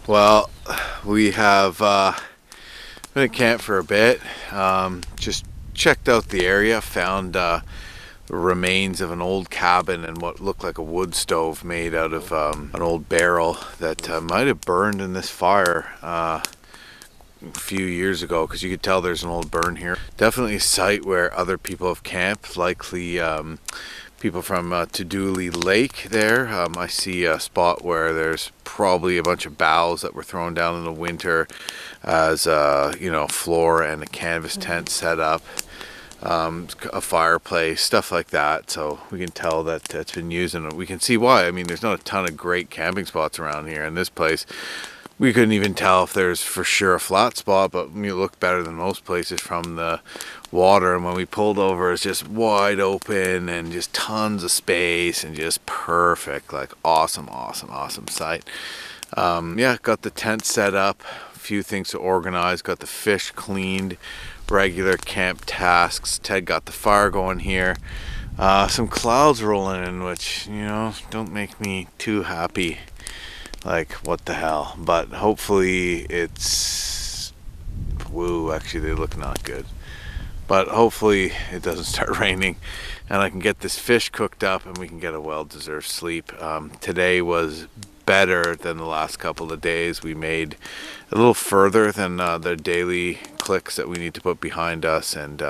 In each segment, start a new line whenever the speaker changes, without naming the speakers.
Well, we have been at camp for a bit. Just checked out the area, found the remains of an old cabin and what looked like a wood stove made out of an old barrel that might have burned in this fire a few years ago, because you could tell there's an old burn here. Definitely a site where other people have camped, likely people from Tadule Lake there. I see a spot where there's probably a bunch of boughs that were thrown down in the winter as a floor and a canvas tent set up, a fireplace, stuff like that. So we can tell that it's been used, and we can see why. I mean, there's not a ton of great camping spots around here. In this place, we couldn't even tell if there's for sure a flat spot, but it looked better than most places from the water. And when we pulled over, it's just wide open and just tons of space and just perfect, like awesome site. Yeah, got the tent set up, a few things to organize, got the fish cleaned, regular camp tasks. Ted got the fire going here. Some clouds rolling in, which, don't make me too happy. Like, what the hell? But hopefully it's... Woo, actually they look not good. But hopefully it doesn't start raining and I can get this fish cooked up and we can get a well-deserved sleep. Today was better than the last couple of days. We made a little further than the daily clicks that we need to put behind us, and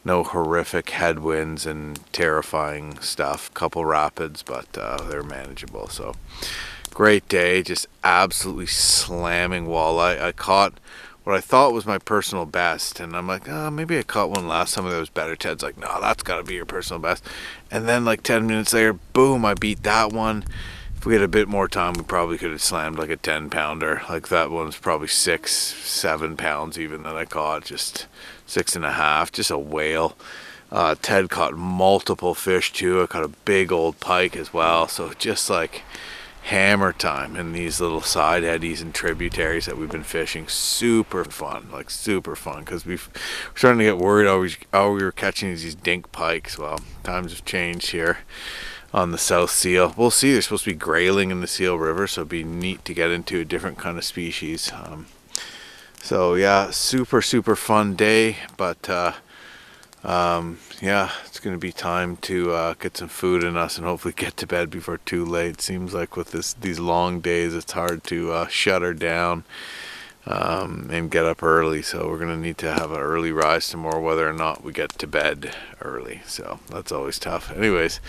no horrific headwinds and terrifying stuff. Couple rapids, but they're manageable. So great day, just absolutely slamming walleye. I caught what I thought was my personal best, and I'm like, maybe I caught one last time that was better. Ted's like, no, that's gotta be your personal best. And then like 10 minutes later, boom, I beat that one. If we had a bit more time, we probably could have slammed like a 10-pounder. Like that one's probably 6-7 pounds even that I caught, just 6.5, just a whale. Ted caught multiple fish too. I caught a big old pike as well. So just like hammer time in these little side eddies and tributaries that we've been fishing. Super fun, because we're starting to get worried how we were catching these dink pikes. Well, times have changed here on the South Seal. We'll see. There's supposed to be grayling in the Seal River, so it'd be neat to get into a different kind of species. So yeah, super fun day, but yeah, it's gonna be time to get some food in us and hopefully get to bed before too late. Seems like with these long days, it's hard to shut her down and get up early. So we're gonna need to have an early rise tomorrow, whether or not we get to bed early. So that's always tough. Anyways,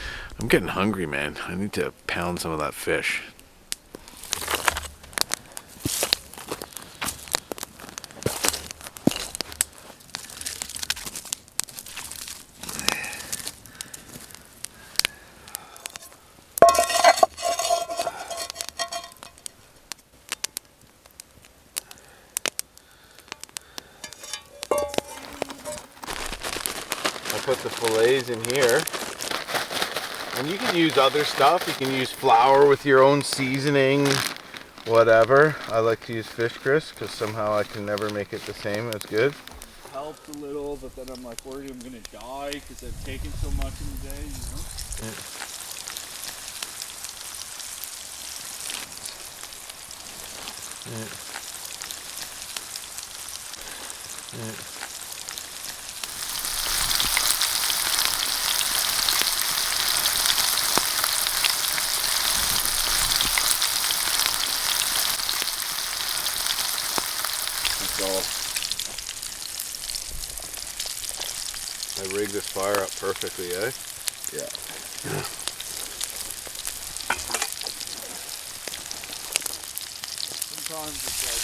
I'm getting hungry, man. I need to pound some of that fish. Put the fillets in here, and you can use other stuff. You can use flour with your own seasoning, whatever. I like to use fish grist because somehow I can never make it the same as good.
Helped a little, but then I'm like worried I'm gonna die because I've taken so much in the day,
Yeah. Yeah. I rigged this fire up perfectly, eh?
Yeah. Sometimes it's like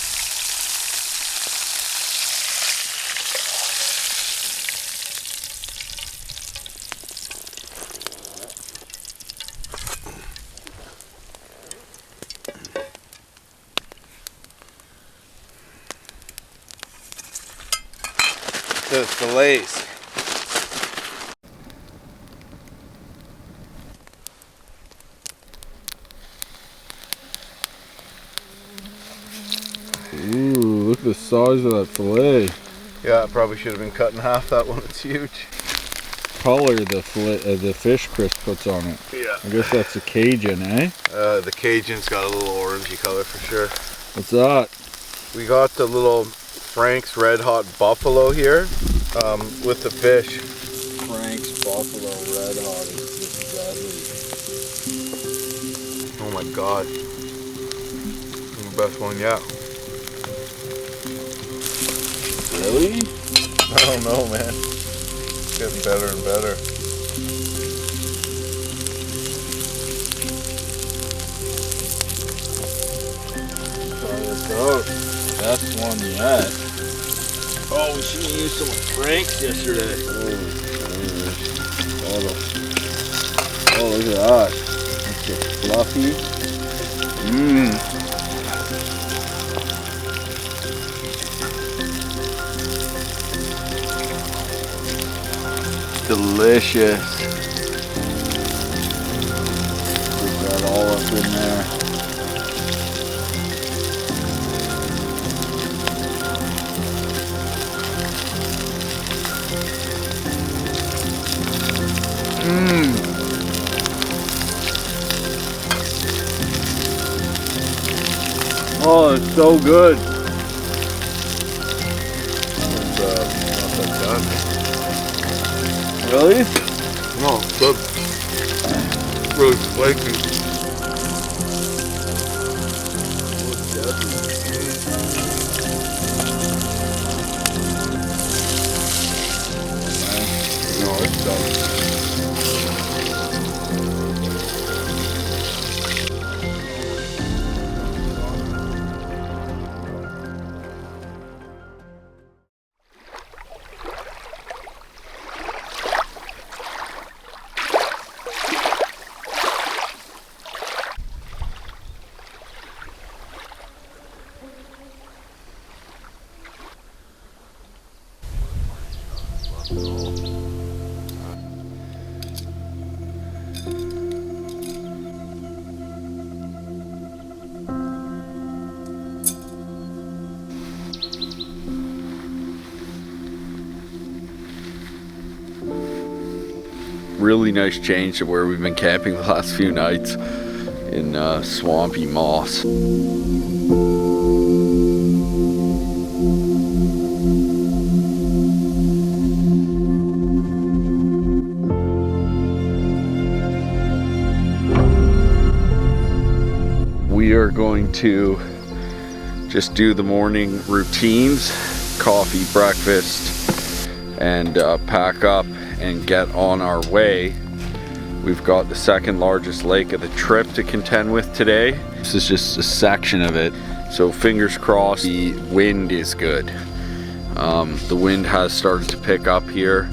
the fillets.
Ooh, look at the size of that fillet.
Yeah, I probably should have been cut in half. That one, it's huge.
Color the fish Chris puts on it.
Yeah.
I guess that's a Cajun, eh?
The Cajun's got a little orangey color for sure.
What's that?
We got the little Frank's Red Hot Buffalo here with the fish.
Frank's Buffalo Red Hot is just deadly.
Oh my god. The best one yet.
Really?
I don't know, man. It's getting better and better.
Try this out. Best one yet.
Oh, we should have used some Frank's yesterday.
Oh, look at that. That's just fluffy.
Mmm. Delicious.
Put that all up in there.
Mmm.
Oh, it's so good.
It's not that done.
Really?
No, it's good. Really flaky.
No, it's done. Really nice change to where we've been camping the last few nights in swampy moss. We are going to just do the morning routines, coffee, breakfast, and pack up and get on our way. We've got the second largest lake of the trip to contend with today. This is just a section of it, so fingers crossed the wind is good. The wind has started to pick up here.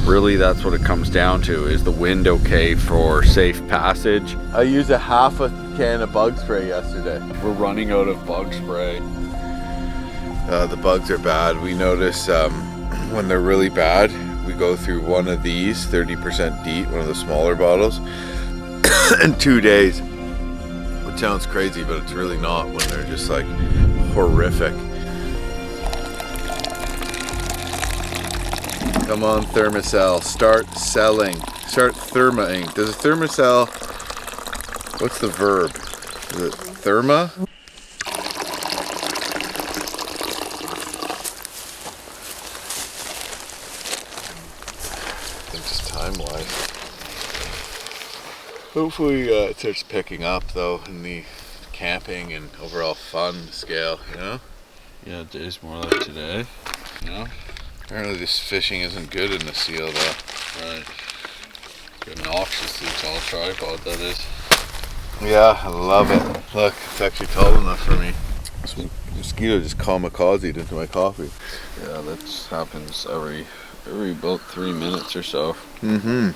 Really, that's what it comes down to. Is the wind okay for safe passage?
I used a half a can of bug spray yesterday.
We're running out of bug spray.
The bugs are bad. We notice when they're really bad, we go through one of these 30% DEET, one of the smaller bottles, in 2 days. Which sounds crazy, but it's really not when they're just like horrific. Come on, Thermacell, start selling. Start thermaing. Does a Thermacell, what's the verb? Is it therma? Just time-wise. Hopefully it starts picking up though in the camping and overall fun scale, you know?
Yeah, days more like today. You know?
Apparently this fishing isn't good in the seal though.
Right. Good noxiously tall tripod that is.
Yeah, I love it. Look, it's actually tall enough for me. This mosquito just kamikazed into my coffee.
Yeah, that happens every about 3 minutes or so.
Mm-hmm.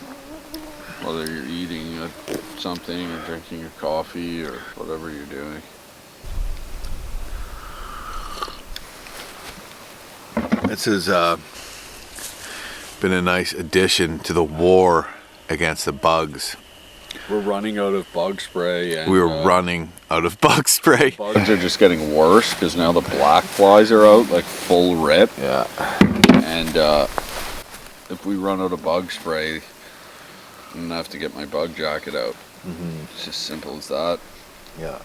Whether you're eating something or drinking your coffee or whatever you're doing.
This has been a nice addition to the war against the bugs.
We're running out of bug spray. And,
we were running out of bug spray.
Bugs are just getting worse because now the black flies are out, like full rip.
Yeah.
And if we run out of bug spray, I'm gonna have to get my bug jacket out.
Mm-hmm.
It's just simple as that.
Yeah.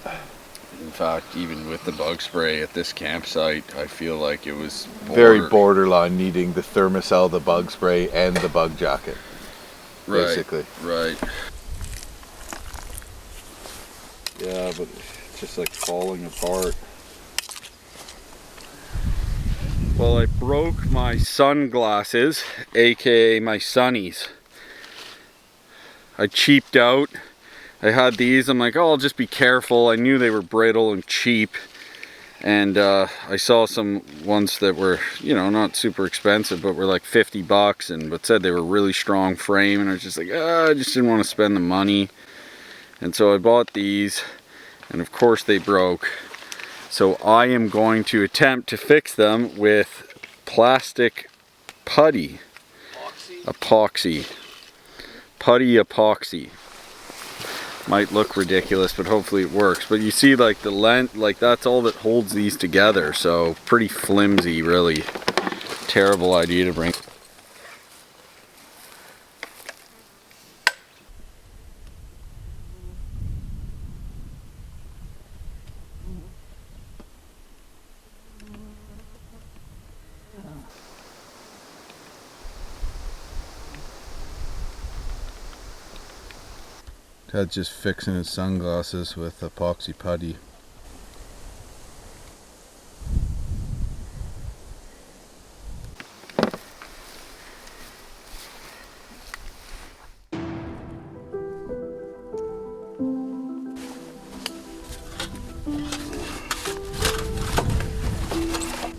In fact, even with the bug spray at this campsite, I feel like it was
Very borderline, needing the Thermacell, the bug spray, and the bug jacket.
Right,
basically.
right. Yeah, but it's just like falling apart. Well, I broke my sunglasses, aka my sunnies. I cheaped out. I had these, I'm like, oh, I'll just be careful. I knew they were brittle and cheap. And I saw some ones that were, you know, not super expensive, but were like 50 bucks, and but said they were really strong frame, and I was just like, I just didn't want to spend the money. And so I bought these, and of course they broke. So I am going to attempt to fix them with plastic putty. Epoxy. Putty epoxy. Might look ridiculous, but hopefully it works. But you see, like the length, like that's all that holds these together. So pretty flimsy, really. Terrible idea to bring.
Ted's just fixing his sunglasses with epoxy putty.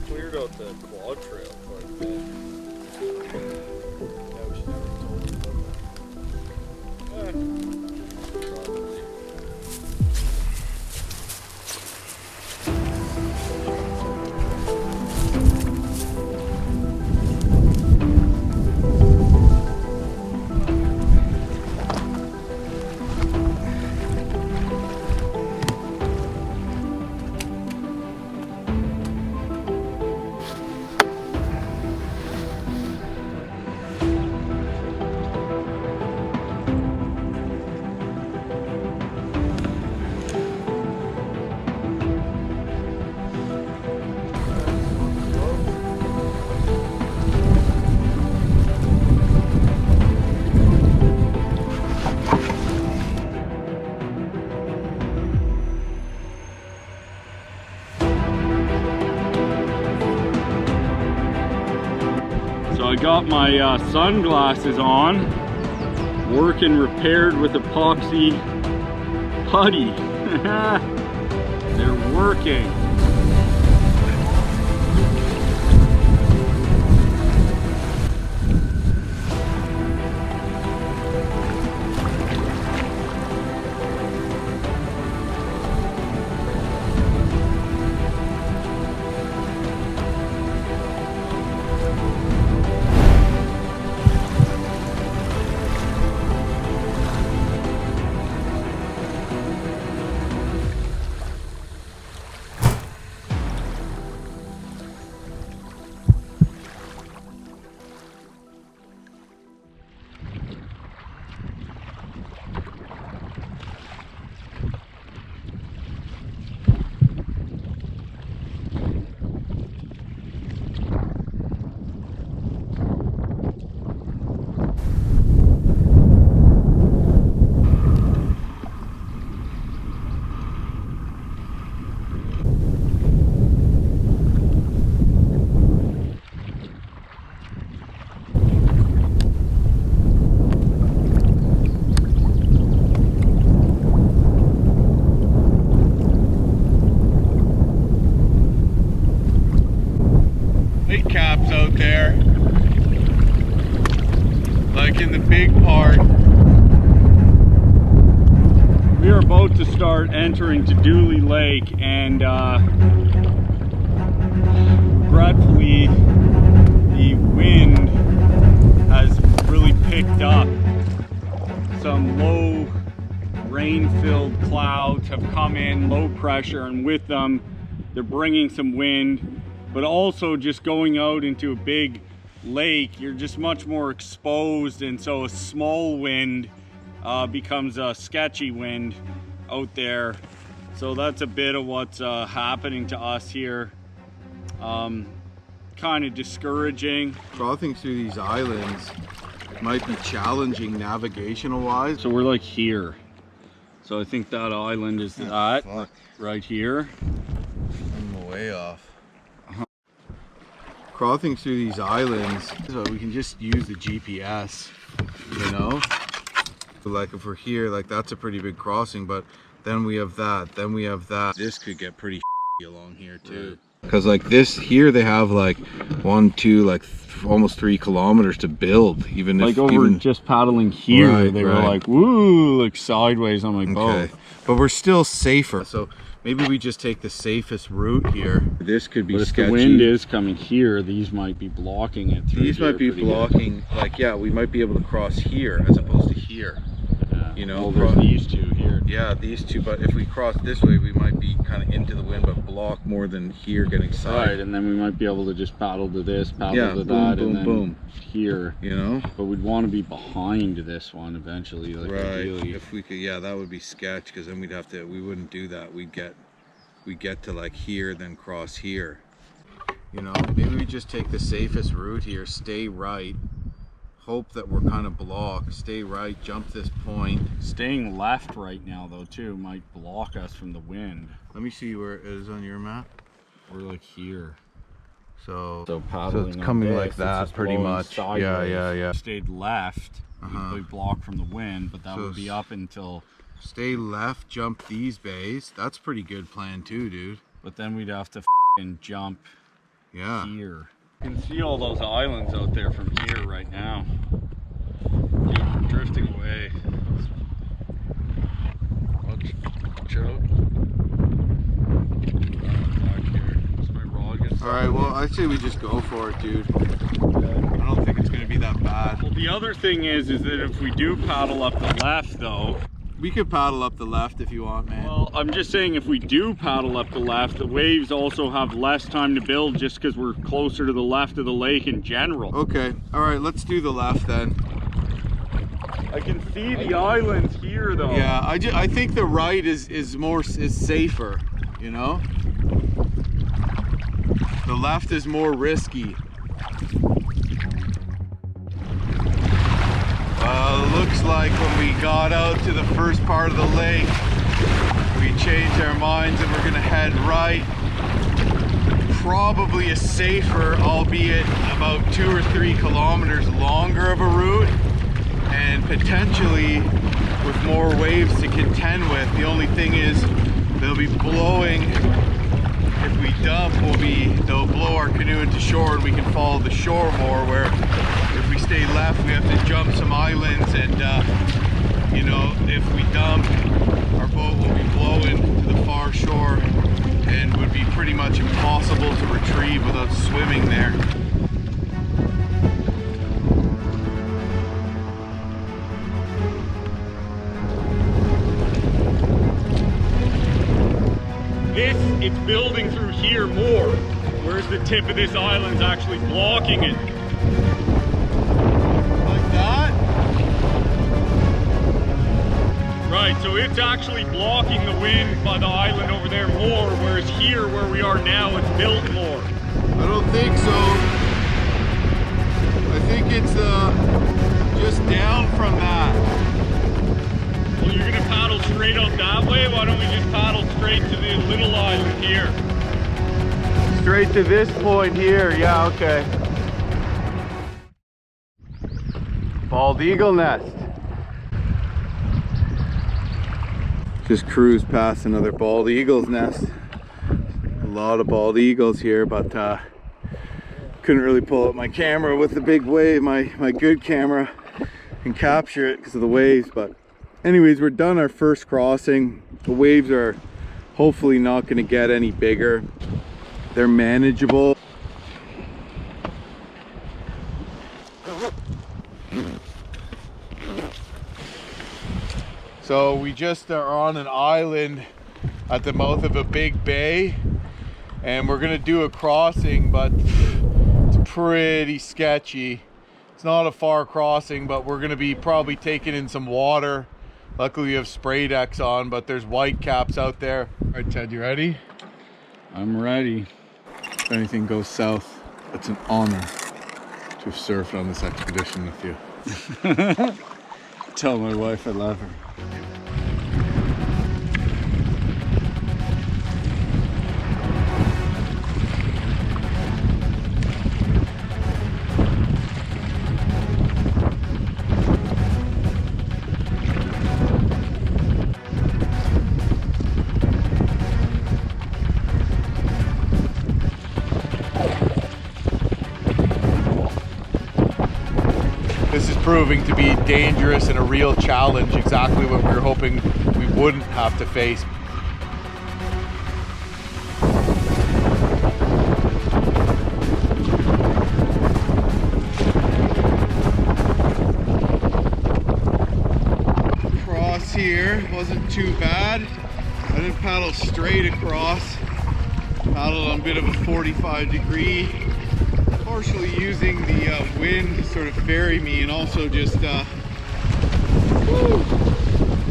Cleared out the quad trail quite a bit.
Yeah, we should never have told him about that.
Probably. So I got my sunglasses on, working repaired with epoxy putty. They're working.
Whitecaps out there, like in the big part.
We are about to start entering Tadule Lake, and regretfully the wind has really picked up. Some low rain-filled clouds have come in, low pressure, and with them they're bringing some wind. But also just going out into a big lake, you're just much more exposed, and so a small wind becomes a sketchy wind out there.
So that's a bit of what's happening to us here. Kind of discouraging.
Crossing through these islands might be challenging navigational wise.
So we're like here. So I think that island is that right here.
I'm way off. Crossing through these islands, so we can just use the GPS, you know? But like if we're here, like that's a pretty big crossing, but then we have that, then we have that. This could get pretty along here too. Because like this here, they have like 1, 2, like almost 3 kilometers to build. Even
like
if
over just paddling here, they were like, woo, like sideways on my boat.
But we're still safer. So maybe we just take the safest route here. This could be sketchy.
If the wind is coming here, these might be blocking it through.
These might be blocking, like, yeah, we might be able to cross here as opposed to here.
Yeah.
You know,
well, these two here.
Yeah, these two, but if we cross this way, we might be kind of into the wind, but block more than here getting side.
Right, and then we might be able to just paddle to this, paddle to that,
boom,
and then
boom.
Here.
You know?
But we'd want to be behind this one eventually, like ideally.
If we could, yeah, that would be sketch, because then we'd have to, we wouldn't do that. We'd get to like here, then cross here. You know, maybe we just take the safest route here, stay right, hope that we're kind of blocked, stay right, jump this point.
Staying left right now though too might block us from the wind.
Let me see where it is on your map.
We're like here.
So
paddling,
it's coming
this,
like that pretty much.
Sideways.
Yeah.
Stayed left, we'd be blocked from the wind, but that would be up until...
Stay left, jump these bays. That's a pretty good plan too, dude.
But then we'd have to jump
here.
You can see all those islands out there from here right now. Dude, we're drifting away. Watch out. Back here. Does my rod get stuck?
Alright, well, I'd say we just go for it, dude. I don't think it's going to be that bad.
Well, the other thing is that if we do paddle up the left, though...
We could paddle up the left if you want, man.
Well, I'm just saying if we do paddle up the left, the waves also have less time to build just because we're closer to the left of the lake in general.
Okay, alright, let's do the left then.
I can see the islands here, though.
Yeah, I think the right is safer, you know? The left is more risky. Looks like when we got out to the first part of the lake, we changed our minds and we're gonna head right. Probably a safer, albeit about 2 or 3 kilometers longer of a route, and potentially with more waves to contend with. The only thing is they'll be blowing. If we dump, they'll blow our canoe into shore and we can follow the shore more, where if we stay left, we have to jump some islands, and you know, if we dump, our boat will be blowing to the far shore and would be pretty much impossible to retrieve without swimming there.
It's building through here more, whereas the tip of this island's actually blocking it.
Like that?
Right, so it's actually blocking the wind by the island over there more, whereas here where we are now, it's built more.
I don't think so. I think it's just down from that.
Well, you're gonna paddle straight out that way? Why don't we just paddle straight to the little island here?
Straight to this point here, yeah, okay. Bald eagle nest. Just cruised past another bald eagle's nest. A lot of bald eagles here, but couldn't really pull up my camera with the big wave, my good camera, and capture it because of the waves. But anyways, we're done our first crossing. The waves are hopefully not going to get any bigger. They're manageable. So we just are on an island at the mouth of a big bay, and we're gonna do a crossing, but it's pretty sketchy. It's not a far crossing, but we're gonna be probably taking in some water Luckily we have spray decks on, but there's whitecaps out there. All right, Ted, you ready?
I'm ready.
If anything goes south, it's an honor to have surfed on this expedition with you.
Tell my wife I love her.
This is proving to be dangerous and a real challenge, exactly what we were hoping we wouldn't have to face. Across here wasn't too bad. I didn't paddle straight across. Paddled on a bit of a 45-degree. Partially using the wind to sort of ferry me, and also just so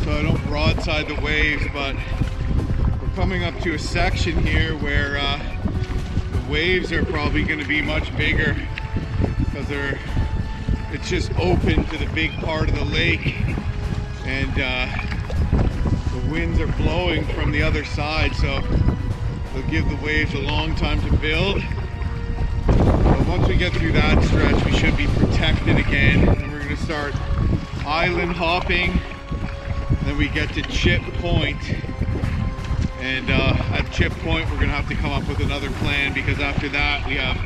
I don't broadside the waves. But we're coming up to a section here where the waves are probably going to be much bigger because it's just open to the big part of the lake, and the winds are blowing from the other side, so they'll give the waves a long time to build. Once we get through that stretch, we should be protected again, and we're going to start island hopping. Then we get to Chip Point, and at Chip Point we're going to have to come up with another plan, because after that we have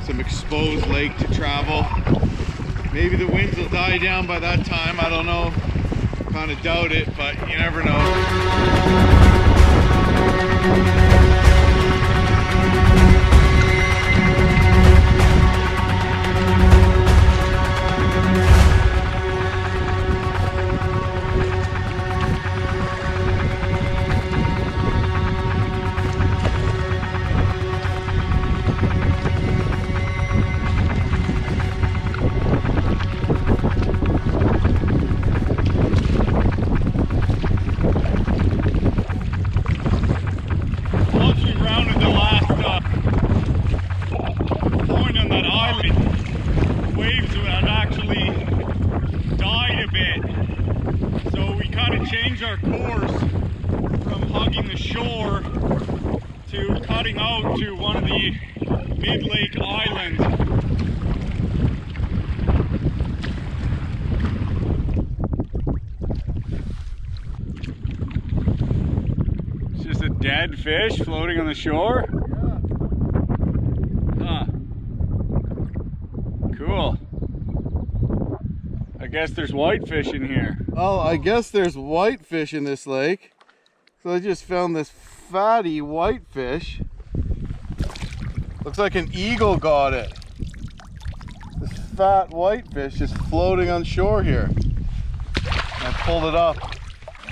some exposed lake to travel. Maybe the winds will die down by that time, I don't know. Kind of doubt it, but you never know. Change our course from hugging the shore to cutting out to one of the mid-lake islands. It's just a dead fish floating on the shore? Yeah. Huh. Cool. I guess there's whitefish in here.
Oh, I guess there's whitefish in this lake. So I just found this fatty whitefish. Looks like an eagle got it. This fat whitefish just floating on shore here. I pulled it up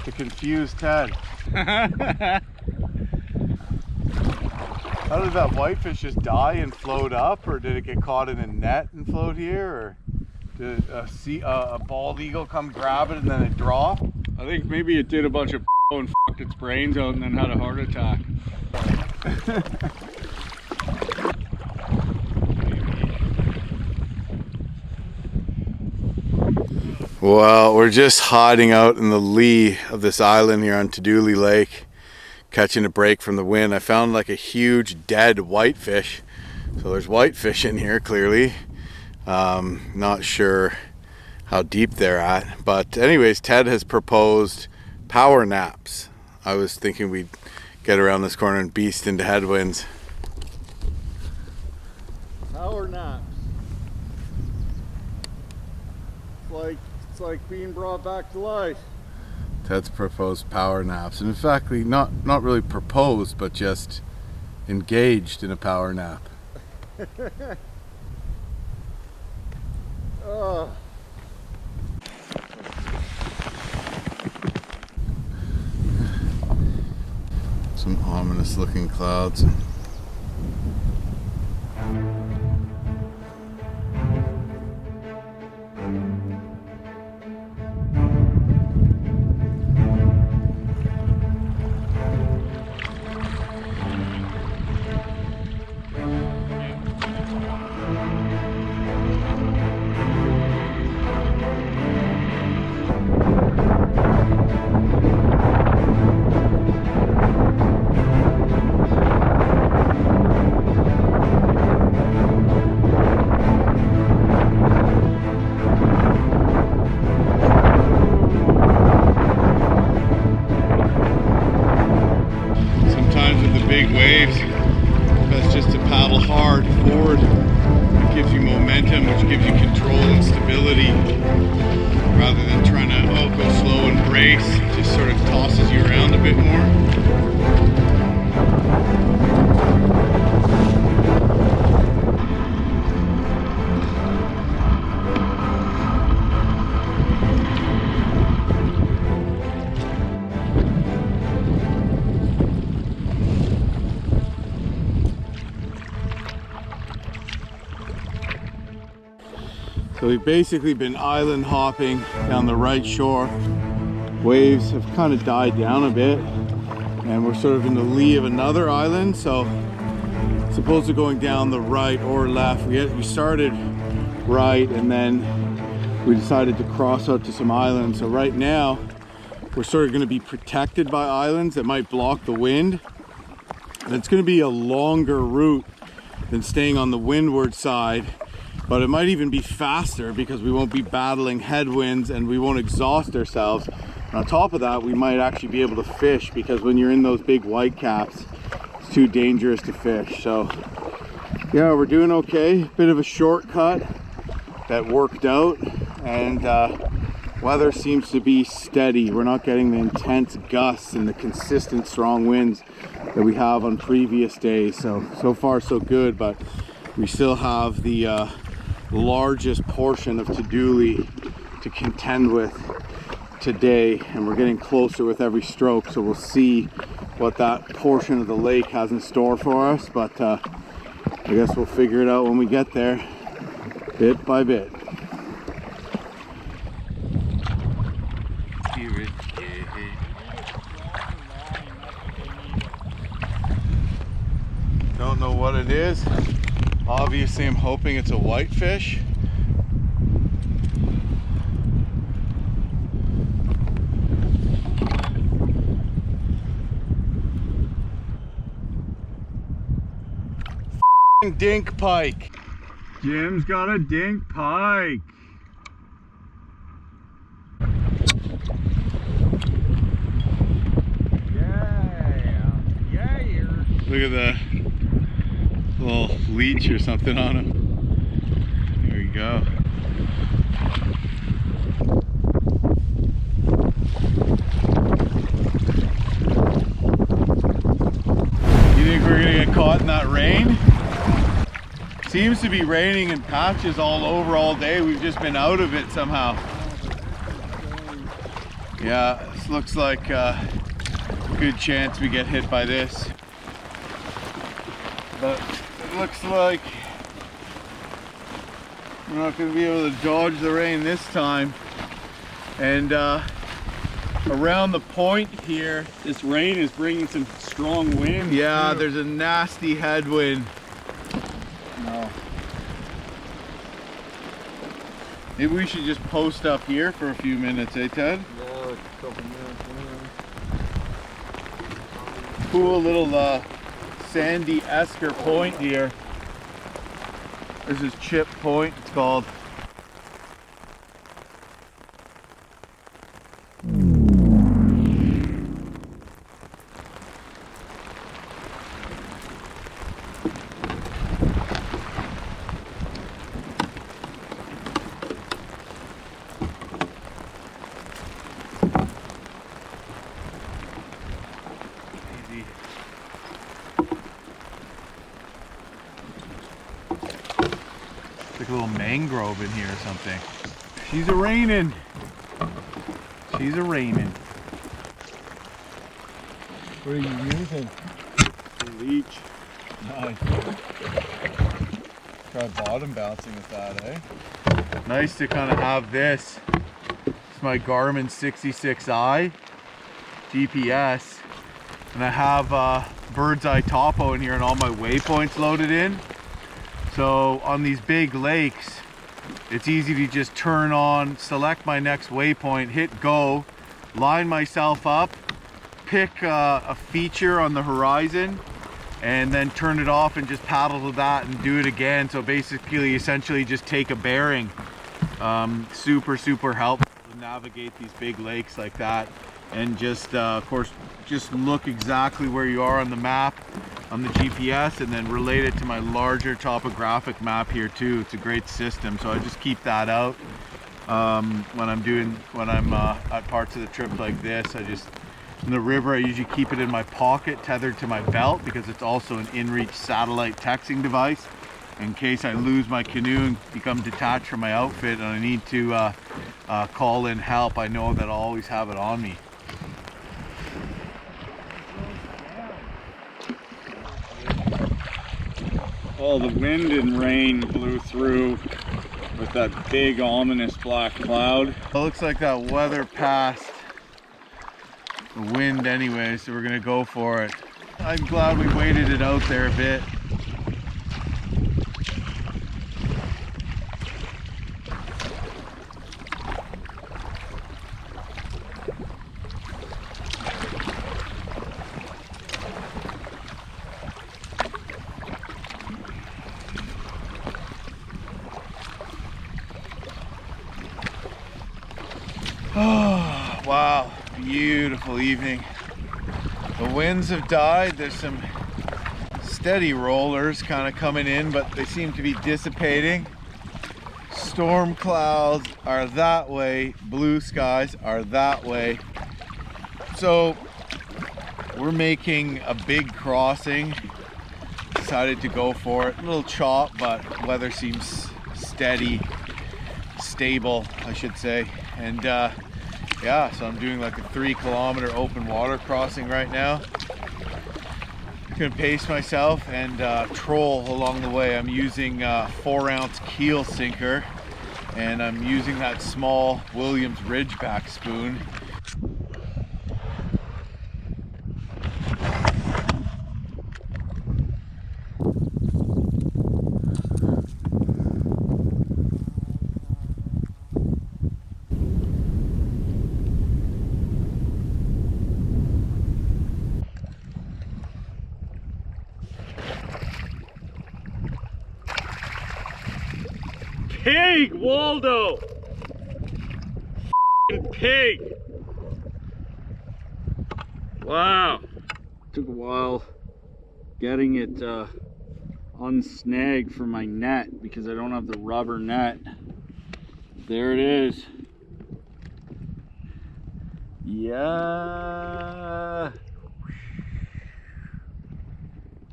to confuse Ted. How did that whitefish just die and float up, or did it get caught in a net and float here, or did a bald eagle come grab it and then it drop?
I think maybe it did a bunch of and fucked its brains out and then had a heart attack.
Well, we're just hiding out in the lee of this island here on Tadule Lake, catching a break from the wind. I found like a huge dead whitefish. So there's whitefish in here, clearly. Not sure how deep they're at. But anyways, Ted has proposed power naps. I was thinking we'd get around this corner and beast into headwinds.
Power naps. It's like being brought back to life.
Ted's proposed power naps. And in fact, not really proposed, but just engaged in a power nap.
Oh.
Some ominous looking clouds.
forward. It gives you momentum, which gives you control and stability, rather than trying to go slow and brace. It just sort of tosses you around a bit more. So we've basically been island hopping down the right shore. Waves have kind of died down a bit, and we're sort of in the lee of another island. So as opposed to going down the right or left, we started right, and then we decided to cross out to some islands. So right now we're sort of going to be protected by islands that might block the wind, and it's going to be a longer route than staying on the windward side. But it might even be faster because we won't be battling headwinds and we won't exhaust ourselves. And on top of that, we might actually be able to fish, because when you're in those big whitecaps, it's too dangerous to fish. So yeah, we're doing okay. Bit of a shortcut that worked out, and weather seems to be steady. We're not getting the intense gusts and the consistent strong winds that we have on previous days. So far so good, but we still have the largest portion of Tadule to contend with today, and we're getting closer with every stroke, so we'll see what that portion of the lake has in store for us. But I guess we'll figure it out when we get there, bit by bit. Don't know what it is. Obviously, I'm hoping it's a whitefish. Dink pike. Jim's got a dink pike. Yeah. Look at the little leech or something on him. There we go. You think we're gonna get caught in that rain? Seems to be raining in patches all over all day. We've just been out of it somehow. Yeah, this looks like a good chance we get hit by this. But it looks like we're not going to be able to dodge the rain this time. And around the point here,
This rain is bringing some strong wind.
yeah,
too.
there's a nasty headwind.
No.
Maybe we should just post up here for a few minutes, eh, Ted?
Yeah, like a couple minutes.
Cool little sandy esker point here. This is Chip Point, it's called. Like a little mangrove in here or something. She's a-raining. She's a-raining.
What are you using?
Leech.
Nice. Try bottom bouncing with that, eh?
Nice to kind of have this. It's my Garmin 66i GPS. And I have bird's eye topo in here and all my waypoints loaded in. So on these big lakes, it's easy to just turn on, select my next waypoint, hit go, line myself up, pick a feature on the horizon, and then turn it off and just paddle to that and do it again. So basically, essentially just take a bearing. Super helpful to navigate these big lakes like that.
and just of course just look exactly where you are on the map on the GPS, and then relate it to my larger topographic map here too. It's a great system, so I just keep that out when I'm at parts of the trip like this. In the river, I usually keep it in my pocket, tethered to my belt, because it's also an inReach satellite texting device in case I lose my canoe and become detached from my outfit and I need to call in help. I know that I'll always have it on me.
Oh, the wind and rain blew through with that big ominous black cloud.
It looks like that weather passed the wind anyway, so we're gonna go for it. I'm glad we waited it out there a bit. Oh, wow, beautiful evening. The winds have died. There's some steady rollers kind of coming in, but they seem to be dissipating. Storm clouds are that way, blue skies are that way. So we're making a big crossing. Decided to go for it. A little chop, but weather seems steady, stable, I should say. And yeah, so I'm doing like a 3-kilometer open water crossing right now. Gonna pace myself and troll along the way. I'm using 4-ounce keel sinker, and I'm using that small Williams Ridgeback spoon.
Pig, Waldo! F***ing pig! Wow. Took a while getting it unsnagged from my net because I don't have the rubber net. There it is. Yeah.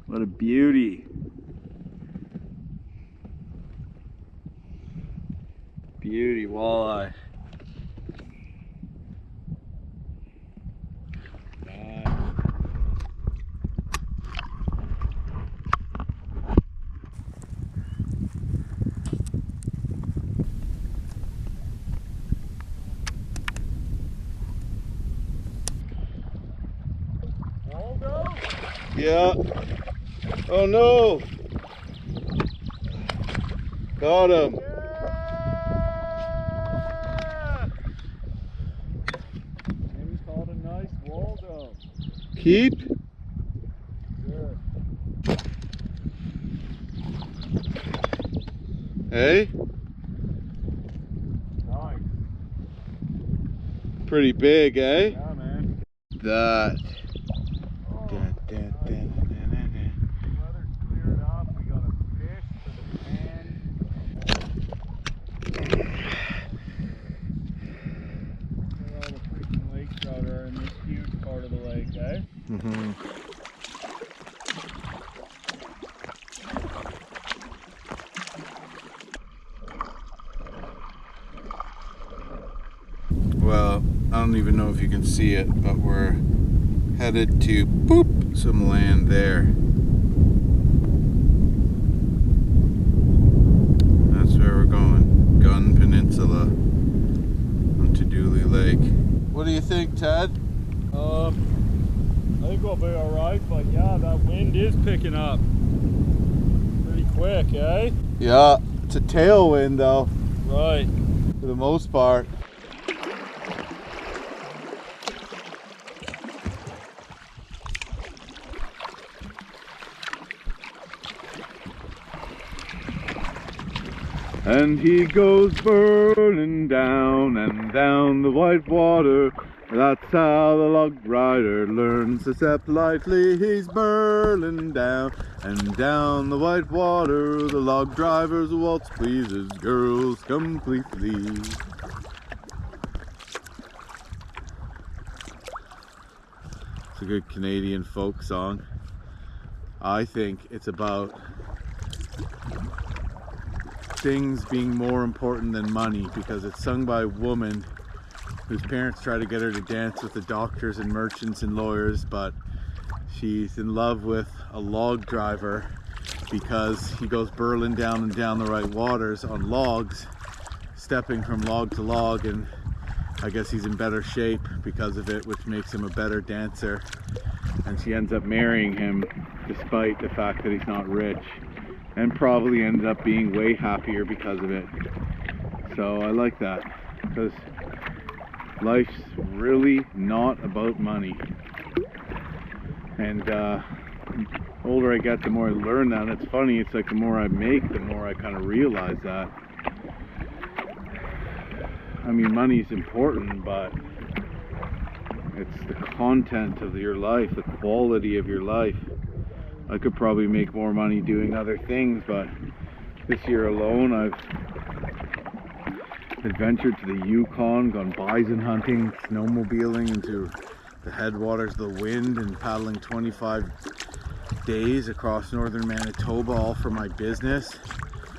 What a beauty. Beauty walleye.
Waldo? Yeah. Oh no. Got him. Keep. Good. Hey?
Nice.
Pretty big, eh?
Yeah, man.
That.
Oh. Weather's cleared up. We got a fish for the pan. Look at all the freaking lake trout are in this huge part of the lake, eh?
Mm-hmm. Well, I don't even know if you can see it, but we're headed to boop some land there. That's where we're going. Gun Peninsula on Tadule Lake. What do you think, Ted?
I think we'll be alright, but yeah, that wind is picking up pretty quick, eh?
Yeah, it's a tailwind though.
Right.
For the most part. And he goes burning down and down the white water, That's how the log rider learns to step lightly. He's burling down and down the white water. The log driver's waltz pleases girls completely. It's a good Canadian folk song. I think it's about things being more important than money, because it's sung by a woman whose parents try to get her to dance with the doctors and merchants and lawyers, but she's in love with a log driver because he goes burling down and down the right waters on logs, stepping from log to log, and I guess he's in better shape because of it, which makes him a better dancer. And she ends up marrying him despite the fact that he's not rich, and probably ended up being way happier because of it. So I like that, because life's really not about money. And the older I get, the more I learn that. And it's funny, it's like the more I make, the more I kind of realize that. I mean, money's important, but it's the content of your life, the quality of your life. I could probably make more money doing other things, but this year alone I've adventured to the Yukon, gone bison hunting, snowmobiling into the headwaters of the Wind, and paddling 25 days across northern Manitoba, all for my business.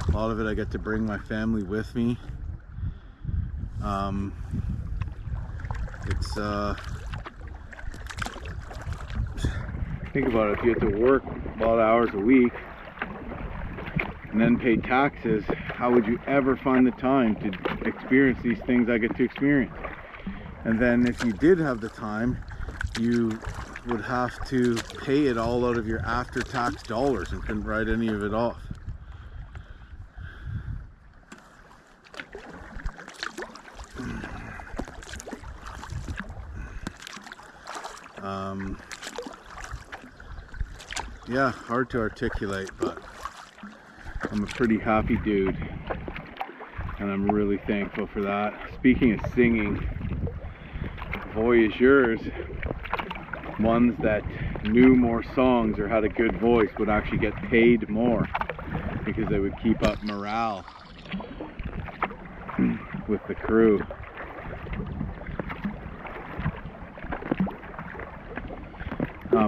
A lot of it I get to bring my family with me. Think about it, if you had to work a lot of hours a week and then pay taxes, how would you ever find the time to experience these things I get to experience? And then if you did have the time, you would have to pay it all out of your after-tax dollars and couldn't write any of it off. Yeah, hard to articulate, but I'm a pretty happy dude, and I'm really thankful for that. Speaking of singing, voyageurs, ones that knew more songs or had a good voice, would actually get paid more because they would keep up morale with the crew.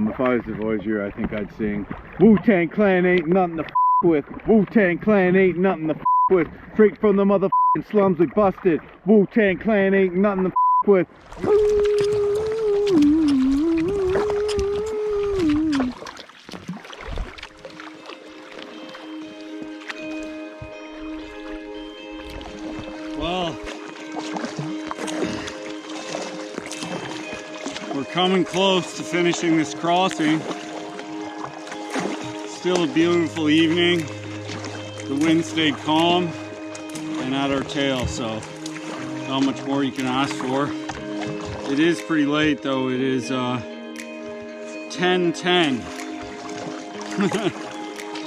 If I was a voyageur, I think I'd sing, Wu-Tang Clan ain't nothing to f with. Wu-Tang Clan ain't nothing to f with. Straight from the motherfucking slums we busted. Wu-Tang Clan ain't nothing to f with.
Well, we're coming close to finishing this crossing. Still a beautiful evening. The wind stayed calm and at our tail, so not much more you can ask for. It is pretty late though. It is 10:10.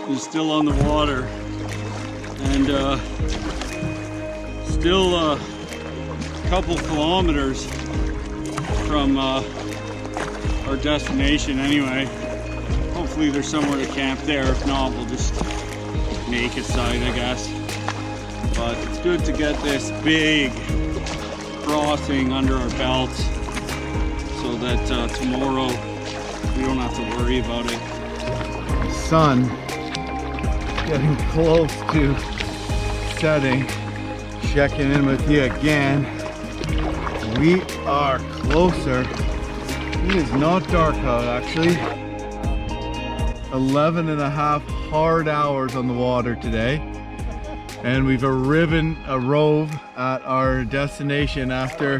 We're still on the water, and still a couple kilometers from our destination anyway. Hopefully there's somewhere to camp there. If not, we'll just make a site, I guess. But it's good to get this big crossing under our belts so that tomorrow we don't have to worry about it.
Sun getting close to setting. Checking in with you again. We are closer. It is not dark out actually. 11 and a half hard hours on the water today, and we've rove at our destination after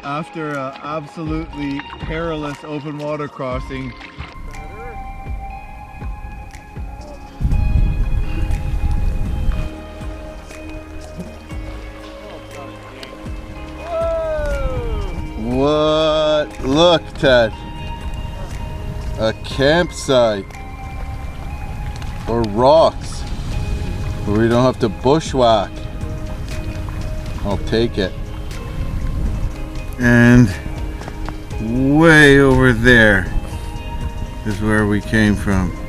absolutely perilous open water crossing. What? Look, Ted. A campsite. Or rocks. Where we don't have to bushwhack. I'll take it. And way over there is where we came from.